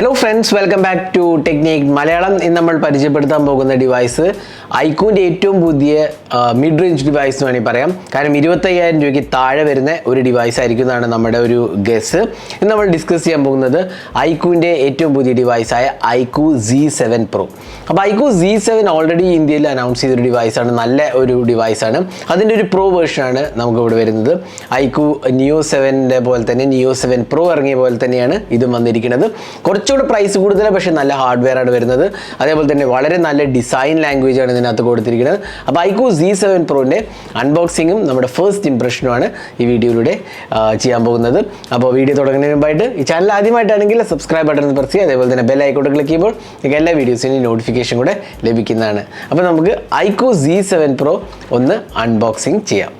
Hello friends, welcome back to Technique Malayalam. In നമ്മൾ പരിചയപ്പെടുത്താൻ പോകുന്ന ഡിവൈസ് iQOOന്റെ ഏറ്റവും പുതിയ മിഡ് റേഞ്ച് ഡിവൈസ് എന്ന് വേണമെങ്കിൽ പറയാം. കാരണം 25000 രൂപയ്ക്ക് താഴെ വരുന്ന ഒരു ഡിവൈസ് ആയിരിക്കും എന്നാണ് നമ്മുടെ ഒരു ഗസ്. ഇന്ന് നമ്മൾ ഡിസ്കസ് ചെയ്യാൻ പോകുന്നത് iQOOന്റെ ഏറ്റവും പുതിയ ഡിവൈസായ iQOO Z7 Pro. അപ്പോൾ iQOO Z7 ഓൾറെഡി ഇന്ത്യയിൽ അനൗൺസ് ചെയ്തൊരു ഡിവൈസാണ്, നല്ല ഒരു ഡിവൈസാണ്. അതിൻ്റെ ഒരു പ്രോ വേർഷനാണ് നമുക്ക് ഇവിടെ വരുന്നത്. iQOO Neo 7ൻ്റെ പോലെ തന്നെ Neo 7 Pro ഇറങ്ങിയ പോലെ തന്നെയാണ് ഇതും വന്നിരിക്കുന്നത്. കുറച്ചുകൂടെ പ്രൈസ് കൂടുതലാണ്, പക്ഷേ നല്ല ഹാർഡ്വെയർ ആണ് വരുന്നത്. അതേപോലെ തന്നെ വളരെ നല്ല ഡിസൈൻ ലാംഗ്വേജ് ആണ് ഇതിനകത്ത് കൊടുത്തിരിക്കുന്നത്. അപ്പോൾ iQOO Z7 Proൻ്റെ അൺബോക്സിങ്ങും നമ്മുടെ ഫസ്റ്റ് ഇംപ്രഷനുമാണ് ഈ വീഡിയോയിലൂടെ ചെയ്യാൻ പോകുന്നത്. അപ്പോൾ വീഡിയോ തുടങ്ങുന്നതിന് മുമ്പായിട്ട് ഈ ചാനൽ ആദ്യമായിട്ടാണെങ്കിൽ സബ്സ്ക്രൈബ് ബട്ടൺ പ്രസ് ചെയ്യുക. അതേപോലെ തന്നെ ബെൽ ഐക്കോൺ ക്ലിക്ക് ചെയ്യുമ്പോൾ നിങ്ങൾക്ക് എല്ലാ വീഡിയോസിനും നോട്ടിഫിക്കേഷൻ കൂടെ ലഭിക്കുന്നതാണ്. അപ്പോൾ നമുക്ക് iQOO Z7 Pro ഒന്ന് അൺബോക്സിങ് ചെയ്യാം.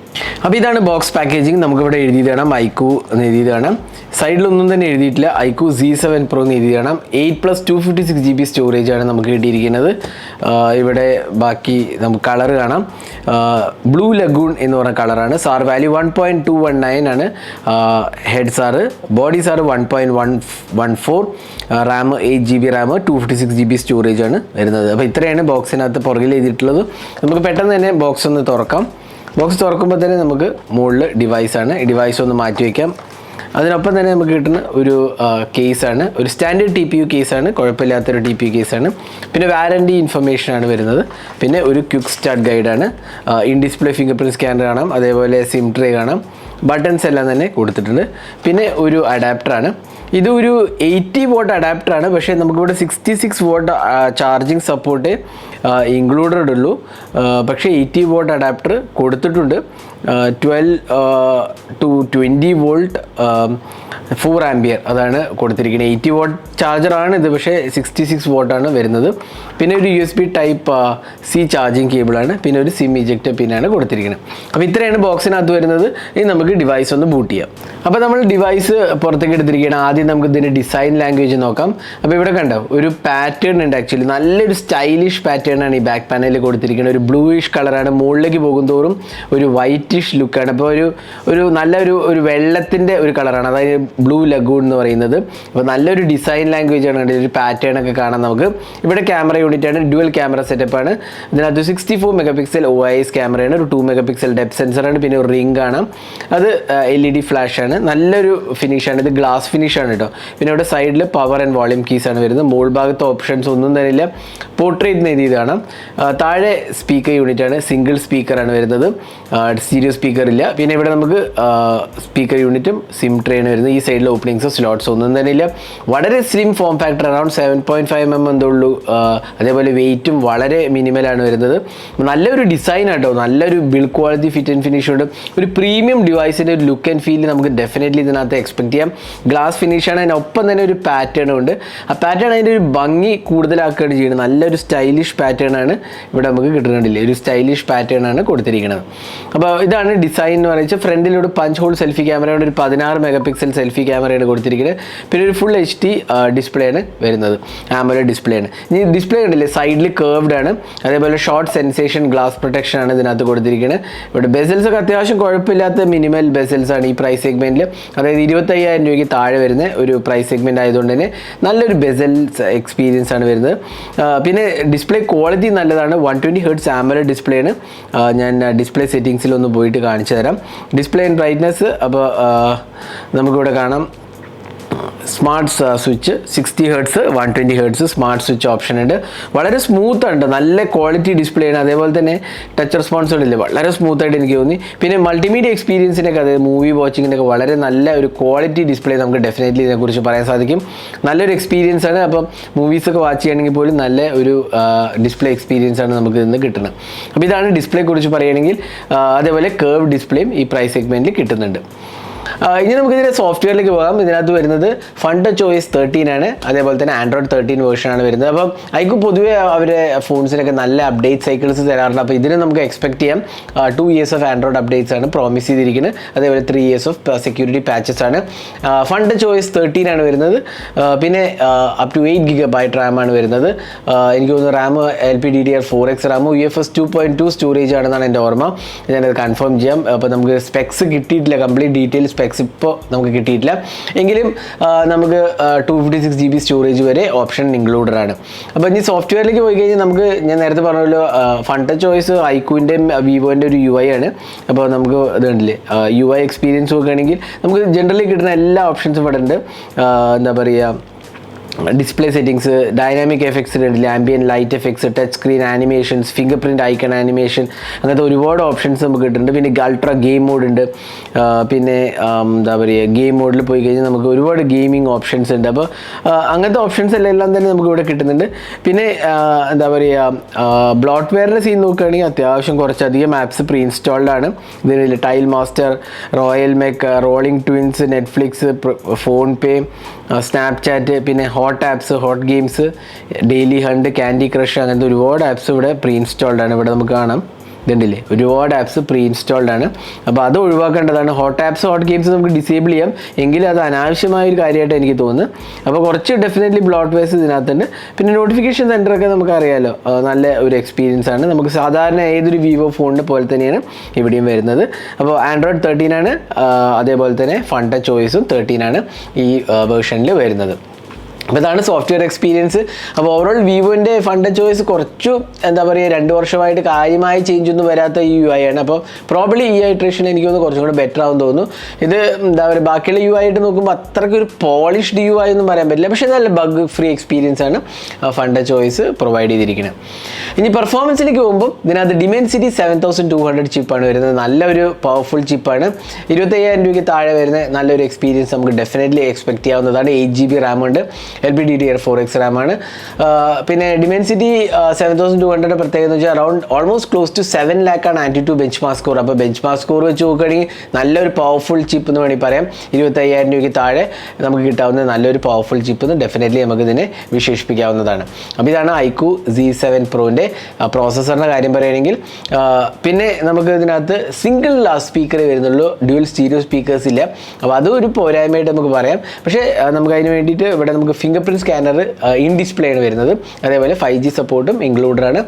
അപ്പോൾ ഇതാണ് ബോക്സ് പാക്കേജിങ്. നമുക്കിവിടെ എഴുതി കാണാം iQOO എന്ന് എഴുതി കാണാം. സൈഡിലൊന്നും തന്നെ എഴുതിയിട്ടില്ല. iQOO Z7 Pro എന്ന് എഴുതി കാണാം. 8+256 GB സ്റ്റോറേജ് ആണ് നമുക്ക് കിട്ടിയിരിക്കുന്നത്. ഇവിടെ ബാക്കി നമുക്ക് കളർ കാണാം. ബ്ലൂ ലഗൂൺ എന്ന് പറഞ്ഞ കളറാണ്. സാർ വാല്യൂ 1.219 ആണ്. Head sir, body sir 1.114, Ram 8 GB Ram, 256 GB storage ആണ് വരുന്നത്. അപ്പോൾ ഇത്രയാണ് ബോക്സിനകത്ത് പുറകിൽ എഴുതിയിട്ടുള്ളത്. നമുക്ക് പെട്ടെന്ന് തന്നെ ബോക്സ് ഒന്ന് തുറക്കാം. ബോക്സ് തുറക്കുമ്പോൾ തന്നെ നമുക്ക് മുകളിൽ ഡിവൈസാണ്. ഈ ഡിവൈസ് ഒന്ന് മാറ്റി വയ്ക്കാം. അതിനൊപ്പം തന്നെ നമുക്ക് കിട്ടുന്ന ഒരു കേസാണ്, ഒരു സ്റ്റാൻഡേർഡ് TPU കേസാണ്, കുഴപ്പമില്ലാത്തൊരു TPU കേസാണ്. പിന്നെ വാറൻറ്റി ഇൻഫർമേഷനാണ് വരുന്നത്. പിന്നെ ഒരു ക്വിക്ക് സ്റ്റാർട്ട് ഗൈഡാണ്. In display finger print scanner കാണാം. അതേപോലെ സിം ട്രേ കാണാം. ബട്ടൺസ് എല്ലാം തന്നെ കൊടുത്തിട്ടുണ്ട്. പിന്നെ ഒരു അഡാപ്റ്ററാണ്. ഇതൊരു 80 വാട്ട് അഡാപ്റ്ററാണ്. പക്ഷേ നമുക്കിവിടെ 66 വാട്ട് ചാർജിങ് സപ്പോർട്ട് ഇൻക്ലൂഡഡ് ഉള്ളൂ. പക്ഷേ 80 വാട്ട് അഡാപ്റ്റർ കൊടുത്തിട്ടുണ്ട്. 12 to 20 വോൾട്ട് 4 ആംപിയർ അതാണ് കൊടുത്തിരിക്കുന്നത്. 80 വാട്ട് ചാർജറാണ് ഇത്, പക്ഷേ 66 വാട്ടാണ് വരുന്നത്. പിന്നെ ഒരു USB ടൈപ്പ് C ചാർജിങ് കേബിളാണ്. പിന്നെ ഒരു സിം ഇജക്റ്റർ പിന്നാണ് കൊടുത്തിരിക്കുന്നത്. അപ്പോൾ ഇത്രയാണ് ബോക്സിനകത്ത് വരുന്നത്. ഇനി നമുക്ക് ഡിവൈസ് ഒന്ന് ബൂട്ട് ചെയ്യാം. അപ്പോൾ നമ്മൾ ഡിവൈസ് പുറത്തേക്ക് എടുത്തിരിക്കുകയാണ്. ആദ്യം നമുക്ക് ഇതിൻ്റെ ഡിസൈൻ ലാംഗ്വേജ് നോക്കാം. അപ്പോൾ ഇവിടെ കണ്ടോ ഒരു പാറ്റേൺ ഉണ്ട്. ആക്ച്വലി നല്ലൊരു സ്റ്റൈലിഷ് പാറ്റേൺ ആണ് ഈ ബാക്ക് പാനലിൽ കൊടുത്തിരിക്കുന്നത്. ഒരു ബ്ലൂയിഷ് കളറാണ്. മുകളിലേക്ക് പോകും തോറും ഒരു വൈറ്റിഷ് ലുക്കാണ്. അപ്പോൾ ഒരു നല്ലൊരു വെള്ളത്തിൻ്റെ ഒരു കളറാണ്, അതായത് ബ്ലൂ ലഗൂൺ എന്ന് പറയുന്നത്. അപ്പോൾ നല്ലൊരു ഡിസൈൻ ലാംഗ്വേജ് ആണ്. ഒരു പാറ്റേൺ ഒക്കെ കാണാം നമുക്ക്. ഇവിടെ ക്യാമറ യൂണിറ്റ് ആണ്, ഡ്യുവൽ ക്യാമറ സെറ്റപ്പ് ആണ്. ഇതിനകത്ത് 64 മെഗാപിക്സൽ OIS ക്യാമറയാണ്, ഒരു 2 മെഗാപിക്സൽ ഡെപ്ത് സെൻസറാണ്. പിന്നെ ഒരു റിംഗ് ആണ്, അത് LED ഫ്ലാഷ് ആണ്. നല്ലൊരു ഫിനിഷാണ്. ഇത് ഗ്ലാസ് ഫിനിഷാണ് കേട്ടോ. പിന്നെ ഇവിടെ സൈഡിൽ പവർ ആൻഡ് വോളിയം കീസ് ആണ് വരുന്നത്. മോൾ ഭാഗത്ത് ഓപ്ഷൻസ് ഒന്നും തന്നെ ഇല്ല. പോർട്രേറ്റ് എഴുതിയത് കാണാം. താഴെ സ്പീക്കർ യൂണിറ്റ് ആണ്, സിംഗിൾ സ്പീക്കറാണ് വരുന്നത്, സ്റ്റീരിയോ സ്പീക്കർ ഇല്ല. പിന്നെ ഇവിടെ നമുക്ക് സ്പീക്കർ യൂണിറ്റും സിം ട്രേയാണ് വരുന്നത്. ഈ സൈഡിൽ ഓപ്പണിങ്സോ സ്ലോട്ട്സോ ഒന്നും തന്നെ ഇല്ല. വളരെ slim form factor, around 7.5 mm എന്തേ ഉള്ളൂ. അതേപോലെ വെയിറ്റും വളരെ മിനിമലാണ് വരുന്നത്. നല്ലൊരു ഡിസൈൻ ആട്ടോ, നല്ലൊരു build quality, fit and finish ഉണ്ട്. ഒരു പ്രീമിയം ഡിവൈസിൻ്റെ ഒരു ലുക്ക് ആൻഡ് ഫീൽ നമുക്ക് ഡെഫിനറ്റ്ലി ഇതിനകത്ത് എക്സ്പെക്ട് ചെയ്യാം. ഗ്ലാസ് ഫിനിഷാണ്. അതിനൊപ്പം തന്നെ ഒരു പാറ്റേണും ഉണ്ട്. ആ പാറ്റേൺ അതിൻ്റെ ഒരു ഭംഗി കൂടുതലാക്കുകയാണ് ചെയ്യുന്നത്. നല്ലൊരു സ്റ്റൈലിഷ് പാറ്റേൺ ആണ് ഇവിടെ നമുക്ക് കിട്ടുന്നുണ്ടില്ലേ. ഒരു സ്റ്റൈലിഷ് പാറ്റേൺ ആണ് കൊടുത്തിരിക്കുന്നത്. അപ്പോൾ ഇതാണ് ഡിസൈൻ എന്ന് പറയുന്നത്. ഫ്രണ്ടിലൊരു പഞ്ച് ഹോൾ സെൽഫി ക്യാമറയുടെ ഒരു 16 മെഗാപിക്സൽ സെൽഫി ക്യാമറയാണ് കൊടുത്തിരിക്കുന്നത്. പിന്നെ ഒരു ഫുൾ HD ഡിസ്പ്ലേ ആണ് വരുന്നത്, AMOLED ഡിസ്പ്ലേ ആണ്. ഇനി ഡിസ്പ്ലേ കണ്ടില്ലേ, സൈഡിൽ കേർവ്ഡ് ആണ്. അതേപോലെ ഷോർട്ട് സെൻസേഷൻ ഗ്ലാസ് പ്രൊട്ടക്ഷൻ ആണ് ഇതിനകത്ത് കൊടുത്തിരിക്കുന്നത്. ഇവിടെ ബെസൽസ് ഒക്കെ അത്യാവശ്യം കുഴപ്പമില്ലാത്ത മിനിമൽ ബെസൽസ് ആണ് ഈ പ്രൈസ് സെഗ്മെൻറ്റിൽ. അതായത് 25000 രൂപയ്ക്ക് താഴെ വരുന്ന ഒരു പ്രൈസ് സെഗ്മെൻറ്റ് ആയതുകൊണ്ട് തന്നെ നല്ലൊരു ബെസൽസ് എക്സ്പീരിയൻസ് ആണ് വരുന്നത്. പിന്നെ ഡിസ്പ്ലേ ക്വാളിറ്റി നല്ലതാണ്. 120 Hz AMOLED ഡിസ്പ്ലേ ആണ്. ഞാൻ ഡിസ്പ്ലേ സെറ്റിങ്സിലൊന്ന് പോയിട്ട് കാണിച്ചു തരാം. ഡിസ്പ്ലേ ആൻഡ് ബ്രൈറ്റ്നസ് അപ്പോൾ നമുക്കിവിടെ കാണാം. Smart switch 60 Hz 120 Hz smart switch option ഉണ്ട്. വളരെ സ്മൂത്ത് ഉണ്ട്, നല്ല ക്വാളിറ്റി ഡിസ്പ്ലേ ആണ്. അതേപോലെ തന്നെ ടച്ച് റെസ്പോൺസിബിൾ വളരെ സ്മൂത്തായിട്ട് എനിക്ക് തോന്നി. പിന്നെ മൾട്ടിമീഡിയ എക്സ്പീരിയൻസിനൊക്കെ, അതായത് മൂവി വാച്ചിങ്ങിനൊക്കെ വളരെ നല്ല ഒരു ക്വാളിറ്റി ഡിസ്പ്ലേ നമുക്ക് ഡെഫിനറ്റ്ലി ഇതിനെക്കുറിച്ച് പറയാൻ സാധിക്കും. നല്ലൊരു എക്സ്പീരിയൻസ് ആണ്. അപ്പം മൂവീസൊക്കെ വാച്ച് ചെയ്യണമെങ്കിൽ പോലും നല്ല ഒരു ഡിസ്പ്ലേ എക്സ്പീരിയൻസ് ആണ് നമുക്ക് ഇന്ന് കിട്ടുന്നത്. അപ്പോൾ ഇതാണ് ഡിസ്പ്ലേ കുറിച്ച് പറയുകയാണെങ്കിൽ. അതേപോലെ കേർവ് ഡിസ്പ്ലേയും ഈ പ്രൈസ് സെഗ്മെൻറ്റിൽ കിട്ടുന്നുണ്ട്. ഇനി നമുക്ക് ഇതിൻ്റെ സോഫ്റ്റ്വെയറിലേക്ക് പോകാം. ഇതിനകത്ത് വരുന്നത് FunTouchOS 13 ആണ്. അതേപോലെ തന്നെ Android 13 വേർഷനാണ് വരുന്നത്. അപ്പം iQOO പൊതുവേ അവരെ ഫോൺസിനൊക്കെ നല്ല അപ്ഡേറ്റ് സൈക്കിൾസ് തരാറുണ്ട്. അപ്പോൾ ഇതിന് നമുക്ക് എക്സ്പെക്ട് ചെയ്യാം 2 years ഓഫ് ആൻഡ്രോയിഡ് അപ്ഡേറ്റ്സ് ആണ് പ്രോമിസ് ചെയ്തിരിക്കുന്നത്. അതേപോലെ 3 years ഓഫ് സെക്യൂരിറ്റി പാച്ചസ് ആണ്. FunTouchOS 13 ആണ് വരുന്നത്. പിന്നെ അപ് ടു 8 GB റാം ആണ് വരുന്നത്. എനിക്ക് തോന്നുന്നു Ram LPDDR4X Ram, UFS 2.2 storage ആണെന്നാണ് എൻ്റെ ഓർമ്മ. ഞാനത് കൺഫേം ചെയ്യാം. അപ്പോൾ നമുക്ക് സ്പെക്സ് കിട്ടിയിട്ടില്ല, കംപ്ലീറ്റ് ഡീറ്റെയിൽസ് സ്പെക്സ് ഇപ്പോൾ നമുക്ക് കിട്ടിയിട്ടില്ല എങ്കിലും നമുക്ക് 256 GB സ്റ്റോറേജ് വരെ ഓപ്ഷൻ ഇൻക്ലൂഡഡ് ആണ്. അപ്പോൾ ഇനി സോഫ്റ്റ്വെയറിലേക്ക് പോയി കഴിഞ്ഞാൽ നമുക്ക് ഞാൻ നേരത്തെ പറഞ്ഞല്ലോ ഫൺ ടച്ച് ചോയ്സ് ഐക്യൂവിൻ്റെയും വിവോൻ്റെ ഒരു UI ആണ്. അപ്പോൾ നമുക്ക് ഇത് കണ്ടില്ലേ UI എക്സ്പീരിയൻസ് നോക്കുകയാണെങ്കിൽ നമുക്ക് ജനറലി കിട്ടുന്ന എല്ലാ ഓപ്ഷൻസും ഇവിടെ ഉണ്ട്. എന്താ പറയുക, ഡിസ്പ്ലേ സെറ്റിംഗ്സ്, ഡൈനാമിക് എഫക്ട്സ് ഉണ്ടല്ലേ, ambient light effects, touch screen animations, finger print icon animation, അങ്ങനത്തെ ഒരുപാട് ഓപ്ഷൻസ് നമുക്ക് കിട്ടുന്നുണ്ട്. പിന്നെ അൾട്രാ ഗെയിം മോഡ് ഉണ്ട്. പിന്നെ എന്താ പറയുക, ഗെയിം മോഡിൽ പോയി കഴിഞ്ഞാൽ നമുക്ക് ഒരുപാട് ഗെയിമിംഗ് ഓപ്ഷൻസ് ഉണ്ട്. അപ്പോൾ അങ്ങനത്തെ ഓപ്ഷൻസ് എല്ലാം തന്നെ നമുക്ക് ഇവിടെ കിട്ടുന്നുണ്ട്. പിന്നെ എന്താ പറയുക, ബ്ലോട്ട്വെയറിൻ്റെ സീൻ നോക്കുകയാണെങ്കിൽ അത്യാവശ്യം കുറച്ചധികം ആപ്സ് പ്രീ ഇൻസ്റ്റാൾഡ് ആണ്. ഇതിൽ tile master, royal match, rolling twins, Netflix, PhonePe, Snapchat, പിന്നെ hot apps, hot games, daily hunt, candy crush, അങ്ങനത്തെ ഒരുപാട് ആപ്സ് ഇവിടെ പ്രീ ഇൻസ്റ്റാൾഡ് ആണ്. ഇവിടെ നമുക്ക് കാണാം, ഇതുണ്ടല്ലേ, ഒരുപാട് ആപ്സ് പ്രീ ഇൻസ്റ്റാൾഡ് ആണ്. അപ്പോൾ അത് ഒഴിവാക്കേണ്ടതാണ്. ഹോട്ട് ആപ്സ്, ഹോട്ട് ഗെയിംസ് നമുക്ക് ഡിസേബിൾ ചെയ്യാം, എങ്കിലും അത് അനാവശ്യമായ ഒരു കാര്യമായിട്ട് എനിക്ക് തോന്നുന്നു. അപ്പോൾ കുറച്ച് ഡെഫിനറ്റ്ലി ബ്ലോട്ട്വെയർസ് ഇതിനകത്തുണ്ട്. പിന്നെ നോട്ടിഫിക്കേഷൻ സെൻറ്ററൊക്കെ നമുക്കറിയാമല്ലോ, നല്ല ഒരു എക്സ്പീരിയൻസ് ആണ്. നമുക്ക് സാധാരണ ഏതൊരു വിവോ ഫോണിനെ പോലെ തന്നെയാണ് ഇവിടെയും വരുന്നത്. അപ്പോൾ ആൻഡ്രോയിഡ് 13 ആണ്, അതേപോലെ തന്നെ ഫൺ ടച്ച് ചോയ്സും 13 ആണ് ഈ വേർഷനിൽ വരുന്നത്. അപ്പോൾ ഇതാണ് സോഫ്റ്റ്വെയർ എക്സ്പീരിയൻസ്. അപ്പോൾ ഓവറോൾ വിവോൻ്റെ ഫൺ ടച്ച് ചോയ്സ് കുറച്ചു എന്താ പറയുക 2 വർഷമായിട്ട് കാര്യമായ ചേഞ്ച് ഒന്നും വരാത്ത ഈ UI ആണ്. അപ്പോൾ പ്രോബ്ലി ഈ ഇറ്ററേഷൻ എനിക്ക് തോന്നുന്നു കുറച്ചും കൂടെ ബെറ്റർ ആവും തോന്നുന്നു. ഇത് എന്താ പറയുക, ബാക്കിയുള്ള UI ആയിട്ട് നോക്കുമ്പോൾ അത്രയ്ക്ക് ഒരു പോളിഷ്ഡ് UI ഒന്നും പറയാൻ പറ്റില്ല, പക്ഷേ നല്ല ബഗ് ഫ്രീ എക്സ്പീരിയൻസ് ആണ് ഫൺ ടച്ച് ചോയ്സ് പ്രൊവൈഡ് ചെയ്തിരിക്കുന്നത്. ഇനി പെർഫോമൻസിലേക്ക് പോകുമ്പോൾ ഇതിനകത്ത് ഡിമെൻസിറ്റി 7200 ചിപ്പാണ് വരുന്നത്. നല്ലൊരു പവർഫുൾ ചിപ്പാണ്. 25,000 രൂപയ്ക്ക് താഴെ വരുന്ന നല്ലൊരു എക്സ്പീരിയൻസ് നമുക്ക് ഡെഫിനറ്റ്ലി എക്സ്പെക്ട് ചെയ്യാവുന്നതാണ്. 8 GB റാം ഉണ്ട്, LPDDR4X RAM ആണ്. പിന്നെ ഡിമെൻസിറ്റി 7200 പ്രത്യേകത എന്ന് വെച്ചാൽ ഓൾമോസ്റ്റ് ക്ലോസ് ടു 7 lakh ആണ് ആൻറ്റിറ്റ്യൂഡ് ബെഞ്ച് മാർക്ക് സ്കോർ. അപ്പോൾ ബെഞ്ച് മാർക്ക് സ്കോർ വെച്ച് നോക്കുകയാണെങ്കിൽ നല്ലൊരു പവർഫുൾ ചിപ്പ് എന്ന് വേണമെങ്കിൽ പറയാം. 25,000 രൂപയ്ക്ക് താഴെ നമുക്ക് കിട്ടാവുന്ന നല്ലൊരു പവർഫുൾ ചിപ്പ് എന്ന് ഡെഫിനറ്റ്ലി നമുക്ക് ഇതിനെ വിശേഷിപ്പിക്കാവുന്നതാണ്. അപ്പോൾ ഇതാണ് iQOO Z7 Proൻ്റെ പ്രോസസ്സറിൻ്റെ കാര്യം പറയുകയാണെങ്കിൽ. പിന്നെ നമുക്ക് ഇതിനകത്ത് സിംഗിൾ സ്പീക്കർ വരുന്നുള്ളൂ, ഡ്യുവൽ സ്റ്റീരിയോ സ്പീക്കേഴ്സ് ഇല്ല. അപ്പോൾ അതും ഒരു പോരായ്മയായിട്ട് നമുക്ക് പറയാം. പക്ഷേ നമുക്ക് അതിന് വേണ്ടിയിട്ട് ഇവിടെ നമുക്ക് finger print scanner in display ആണ് വരുന്നത്. അതേപോലെ 5G സപ്പോർട്ടും ഇൻക്ലൂഡഡ് ആണ്,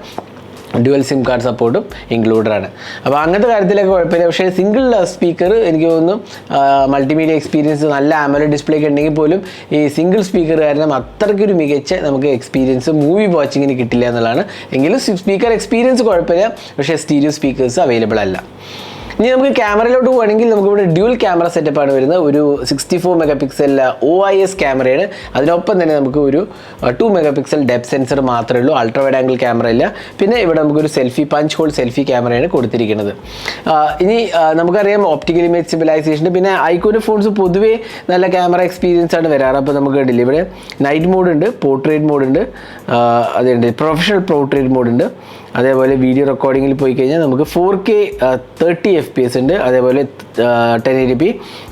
ഡ്യുവൽ സിം കാർഡ് സപ്പോർട്ടും ഇൻക്ലൂഡഡ് ആണ്. അപ്പോൾ അങ്ങനത്തെ കാര്യത്തിലൊക്കെ കുഴപ്പമില്ല. പക്ഷേ സിംഗിൾ സ്പീക്കർ എനിക്ക് തോന്നുന്നു മൾട്ടിമീഡിയ എക്സ്പീരിയൻസ് നല്ല AMOLED ഡിസ്പ്ലേ ഒക്കെ ഉണ്ടെങ്കിൽ പോലും ഈ സിംഗിൾ സ്പീക്കർ കാരണം അത്രയ്ക്കൊരു മികച്ച നമുക്ക് എക്സ്പീരിയൻസ് മൂവി വാച്ചിങ്ങിന് കിട്ടില്ല എന്നുള്ളതാണ്. എങ്കിലും സ്പീക്കർ എക്സ്പീരിയൻസ് കുഴപ്പമില്ല, പക്ഷേ സ്റ്റീരിയോ സ്പീക്കേഴ്സ് അവൈലബിൾ അല്ല. ഇനി നമുക്ക് ക്യാമറയിലോട്ട് പോകുകയാണെങ്കിൽ നമുക്കിവിടെ ഡ്യുവൽ ക്യാമറ സെറ്റപ്പാണ് വരുന്നത്. ഒരു 64 MP OIS ക്യാമറയാണ്. അതിനൊപ്പം തന്നെ നമുക്ക് ഒരു 2 MP ഡെപ്ത് സെൻസർ മാത്രമേ ഉള്ളൂ, അൾട്രാ വൈഡ് ആംഗിൾ ക്യാമറ ഇല്ല. പിന്നെ ഇവിടെ നമുക്കൊരു പഞ്ച് ഹോൾ സെൽഫി ക്യാമറയാണ് കൊടുത്തിരിക്കുന്നത്. ഇനി നമുക്കറിയാം ഓപ്റ്റിക്കൽ ഇമേജ് സ്റ്റെബിലൈസേഷൻ. പിന്നെ iQOO ഫോൺസ് പൊതുവേ നല്ല ക്യാമറ എക്സ്പീരിയൻസ് ആണ് വരാറ്. അപ്പോൾ നമുക്ക് കണ്ടില്ല ഇവിടെ നൈറ്റ് മോഡ് ഉണ്ട്, പോർട്രേറ്റ് മോഡ് ഉണ്ട്, അതുണ്ട് പ്രൊഫഷണൽ പോർട്രേറ്റ് മോഡ് ഉണ്ട്. അതേപോലെ വീഡിയോ റെക്കോർഡിങ്ങിൽ പോയി കഴിഞ്ഞാൽ നമുക്ക് 4K 30 FPS ഉണ്ട്. അതേപോലെ 1080p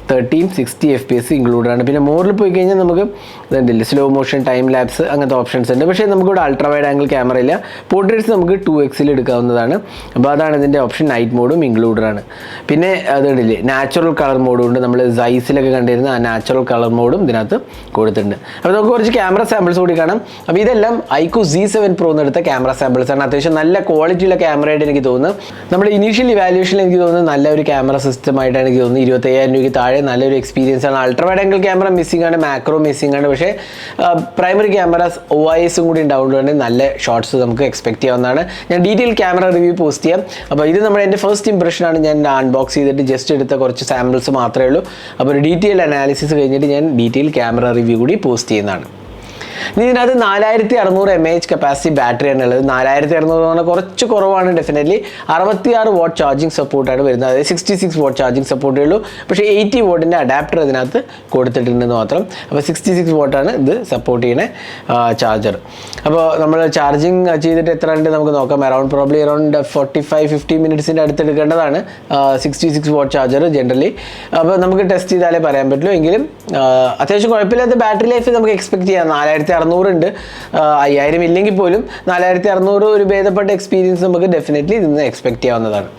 1360 FPS ഇൻക്ലൂഡഡ് ആണ്. പിന്നെ മോറിൽ പോയി കഴിഞ്ഞാൽ നമുക്ക് ഇതുണ്ടല്ലേ സ്ലോ മോഷൻ, ടൈം ലാപ്സ്, അങ്ങനത്തെ ഓപ്ഷൻസ് ഉണ്ട്. പക്ഷേ നമുക്കിവിടെ അൾട്രാ വൈഡ് ആംഗിൾ ക്യാമറ ഇല്ല. പോർട്രേറ്റ്സ് നമുക്ക് 2x എടുക്കാവുന്നതാണ്. അപ്പോൾ അതാണ് ഇതിൻ്റെ ഓപ്ഷൻ. നൈറ്റ് മോഡും ഇൻക്ലൂഡഡ് ആണ്. പിന്നെ അതുകൊണ്ടില്ലേ നാച്ചുറൽ കളർ മോഡും ഉണ്ട്. നമ്മൾ സൈസിലൊക്കെ കണ്ടിരുന്ന ആ നാച്ചുറൽ കളർ മോഡും ഇതിനകത്ത് കൊടുത്തിട്ടുണ്ട്. അപ്പോൾ നമുക്ക് കുറച്ച് ക്യാമറ സാമ്പിൾസ് കൂടി കാണാം. അപ്പോൾ ഇതെല്ലാം iQOO Z7 Pro എന്നെടുത്ത ക്യാമറ സാമ്പിൾസ് ആണ്. അത്യാവശ്യം നല്ല ക്വാളിറ്റിയുള്ള ക്യാമറയായിട്ട് എനിക്ക് തോന്നുന്നു. നമ്മുടെ ഇനീഷ്യൽ ഇവാലുവേഷനിൽ എനിക്ക് തോന്നുന്നു നല്ലൊരു ക്യാമറ സിസ്റ്റം ആയിട്ടാണ് എനിക്ക് തോന്നുന്നത്. 25,000 രൂപയ്ക്ക് താഴെ നല്ലൊരു എക്സ്പീരിയൻസ് ആണ്. Ultra wide angle camera missing ആണ്, മാക്രോ മിസ്സിംഗ് ആണ്. പക്ഷേ പ്രൈമറി ക്യാമറാസ് OISും കൂടി ഉണ്ടാവുന്നതുകൊണ്ട് നല്ല ഷോട്ട്സ് നമുക്ക് എക്സ്പെക്ട് ചെയ്യാവുന്നതാണ്. ഞാൻ ഡീറ്റെയിൽ ക്യാമറ റിവ്യൂ പോസ്റ്റ് ചെയ്യാം. അപ്പോൾ ഇത് നമ്മുടെ എൻ്റെ ഫസ്റ്റ് ഇംപ്രഷനാണ്. ഞാൻ അൺബോക്സ് ചെയ്തിട്ട് ജസ്റ്റ് എടുത്ത കുറച്ച് സാമ്പിൾസ് മാത്രമേ ഉള്ളൂ. അപ്പോൾ ഒരു ഡീറ്റെയിൽ അനാലിസിസ് കഴിഞ്ഞിട്ട് ഞാൻ ഡീറ്റെയിൽ ക്യാമറ റിവ്യൂ കൂടി പോസ്റ്റ് ചെയ്യുന്നതാണ്. ഇനി ഇതിനകത്ത് 4600 mAh കപ്പാസിറ്റി ബാറ്ററിയാണ് ഉള്ളത്. 4600 പറഞ്ഞാൽ കുറച്ച് കുറവാണ് ഡെഫിനറ്റ്ലി. 66 വാട്ട് ചാർജിങ് സപ്പോർട്ടാണ് വരുന്നത്. അതായത് 66 വാട്ട് ചാർജിങ് സപ്പോർട്ടേ ഉള്ളൂ. പക്ഷേ 80 വാട്ടിൻ്റെ അഡാപ്റ്റർ ഇതിനകത്ത് കൊടുത്തിട്ടുണ്ടെന്ന് മാത്രം. അപ്പോൾ 66 വാട്ടാണ് ഇത് സപ്പോർട്ട് ചെയ്യുന്ന ചാർജർ. അപ്പോൾ നമ്മൾ ചാർജിങ് ചെയ്തിട്ട് എത്ര ഉണ്ട് നമുക്ക് നോക്കാം. പ്രോബ്ലി അറൗണ്ട് 45-50 മിനിറ്റ്സിൻ്റെ അടുത്ത് എടുക്കേണ്ടതാണ് 66 വാട്ട് ചാർജർ ജനറലി. അപ്പോൾ നമുക്ക് ടെസ്റ്റ് ചെയ്താലേ പറയാൻ പറ്റുള്ളൂ. എങ്കിലും അത്യാവശ്യം കുഴപ്പമില്ലാത്ത ബാറ്ററി ലൈഫ് നമുക്ക് എക്സ്പെക്ട് ചെയ്യാം. 4600 ഉണ്ട്, 5000 ഇല്ലെങ്കിൽ പോലും 4600 ഒരു ഭേദപ്പെട്ട എക്സ്പീരിയൻസ് നമുക്ക് ഡെഫിനറ്റ്ലി ഇതിൽ നിന്ന് എക്സ്പെക്ട് ചെയ്യാവുന്നതാണ്.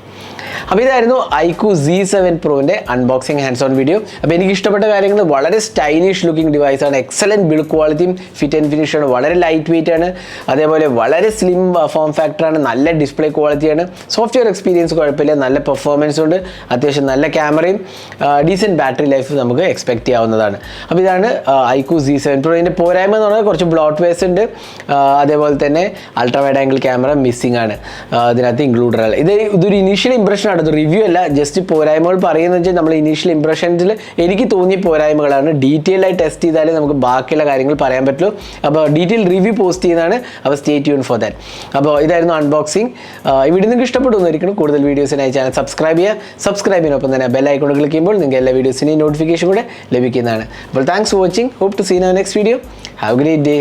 അപ്പോൾ ഇതായിരുന്നു iQOO Z7 Proൻ്റെ അൺബോക്സിങ് ഹാൻഡ്സ് ഓൺ വീഡിയോ. അപ്പോൾ എനിക്ക് ഇഷ്ടപ്പെട്ട കാര്യങ്ങൾ വളരെ സ്റ്റൈലിഷ് ലുക്കിംഗ് ഡിവൈസാണ്, എക്സലൻറ്റ് ബിൽഡ് ക്വാളിറ്റിയും ഫിറ്റ് ആൻഡ് ഫിനിഷാണ്, വളരെ ലൈറ്റ് വെയിറ്റ് ആണ്, അതേപോലെ വളരെ സ്ലിം ഫോം ഫാക്ടറാണ്, നല്ല ഡിസ്പ്ലേ ക്വാളിറ്റിയാണ്, സോഫ്റ്റ്വെയർ എക്സ്പീരിയൻസ് കുഴപ്പമില്ല, നല്ല പെർഫോമൻസ് ഉണ്ട്, അത്യാവശ്യം നല്ല ക്യാമറയും ഡീസൻറ്റ് ബാറ്ററി ലൈഫ് നമുക്ക് എക്സ്പെക്ട് ചെയ്യാവുന്നതാണ്. അപ്പോൾ ഇതാണ് iQOO Z7 Pro. ഇതിൻ്റെ പോരായ്മ എന്ന് പറഞ്ഞാൽ കുറച്ച് ബ്ലോട്ട് വേസ് ഉണ്ട്, അതേപോലെ തന്നെ ultra wide angle camera missing ആണ് ഇതിനകത്ത് ഇൻക്ലൂഡഡ് അല്ല. ഇതൊരു ഇനീഷ്യൽ ഇംപ്രഷൻ ആണ്, ഇത് റിവ്യൂ അല്ല, ജസ്റ്റ് പോരായ്മകൾ പറയുന്നത് വെച്ചാൽ നമ്മൾ ഇനീഷ്യൽ ഇംപ്രഷൻസിൽ എനിക്ക് തോന്നിയ പോരായ്മകളാണ്. ഡീറ്റെയിൽ ആയി ടെസ്റ്റ് ചെയ്താലേ നമുക്ക് ബാക്കിയുള്ള കാര്യങ്ങൾ പറയാൻ പറ്റുള്ളൂ. അപ്പോൾ ഡീറ്റെയിൽ റിവ്യൂ പോസ്റ്റ് ചെയ്യുന്നതാണ്. അപ്പോൾ സ്റ്റേ ട്യൂൺ ഫോർ ദാറ്റ്. അപ്പോൾ ഇതായിരുന്നു അൺബോക്സിങ്. ഈ വീഡിയോ നിങ്ങൾക്ക് ഇഷ്ടപ്പെടുന്നതായിരിക്കണം. കൂടുതൽ വീഡിയോസിനായി ചാനൽ സബ്സ്ക്രൈബ് ചെയ്യുക. സബ്സ്ക്രൈബിനൊപ്പം തന്നെ ബെൽ ഐക്കൺ ക്ലിക്ക് ചെയ്യുമ്പോൾ നിങ്ങൾക്ക് എല്ലാ വീഡിയോസിനെയും നോട്ടിഫിക്കേഷൻ കൂടെ ലഭിക്കുന്നതാണ്. അപ്പോൾ thanks for watching. Hope to see you next video. Have a great day.